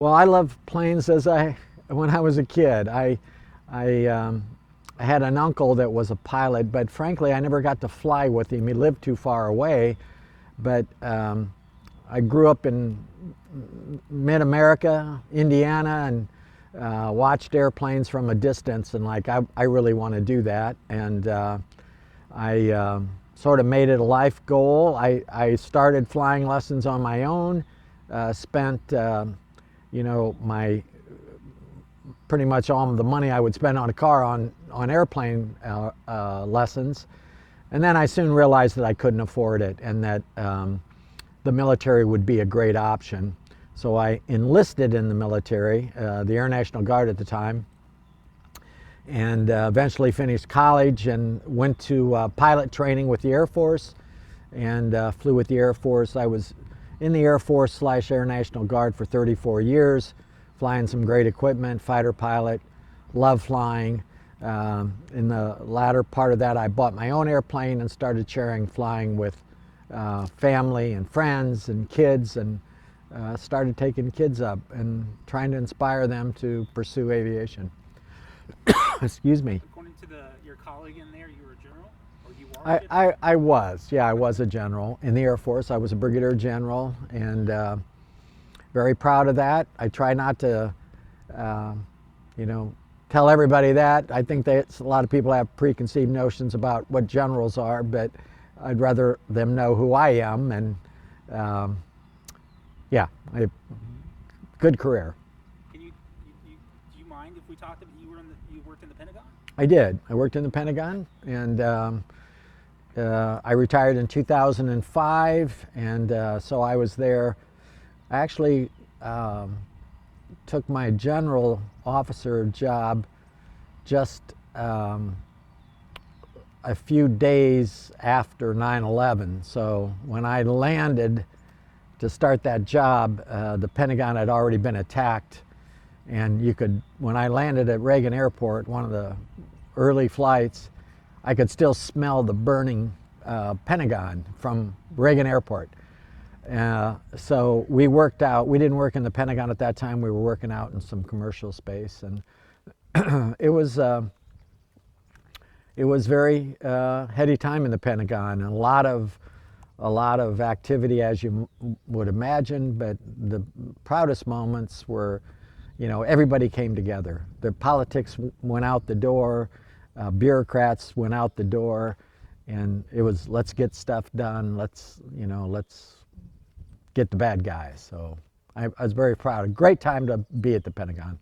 Well, I loved planes when I was a kid. I I had an uncle that was a pilot, but frankly, I never got to fly with him. He lived too far away. But I grew up in mid-America, Indiana, and watched airplanes from a distance, and I really want to do that. And I sort of made it a life goal. I started flying lessons on my own, spent my pretty much all the money I would spend on a car on airplane lessons. And then I soon realized that I couldn't afford it and that the military would be a great option. So I enlisted in the military, the Air National Guard at the time, and eventually finished college and went to pilot training with the Air Force and flew with the Air Force. I was in the Air Force / Air National Guard for 34 years, flying some great equipment, fighter pilot, love flying. In the latter part of that, I bought my own airplane and started sharing flying with family and friends and kids, and started taking kids up and trying to inspire them to pursue aviation. Excuse me. According to your colleague in there, you were a general? Or you are a general? I was, yeah, I was a general in the Air Force. I was a brigadier general, and very proud of that. I try not to, tell everybody that. I think that a lot of people have preconceived notions about what generals are, but I'd rather them know who I am. And yeah, good career. Do you mind if we talked about you worked in the Pentagon? I did. I worked in the Pentagon, and I retired in 2005, and so I was there. I actually took my general officer job just a few days after 9/11. So when I landed to start that job, the Pentagon had already been attacked, and when I landed at Reagan Airport, one of the early flights, I could still smell the burning Pentagon from Reagan Airport. So we didn't work in the Pentagon at that time. We were working out in some commercial space, and it was very heady time in the Pentagon, and a lot of activity, as you would imagine. But the proudest moments were, everybody came together. The politics went out the door, bureaucrats went out the door, and it was, let's get stuff done. Let's get the bad guys. So I was very proud. A great time to be at the Pentagon.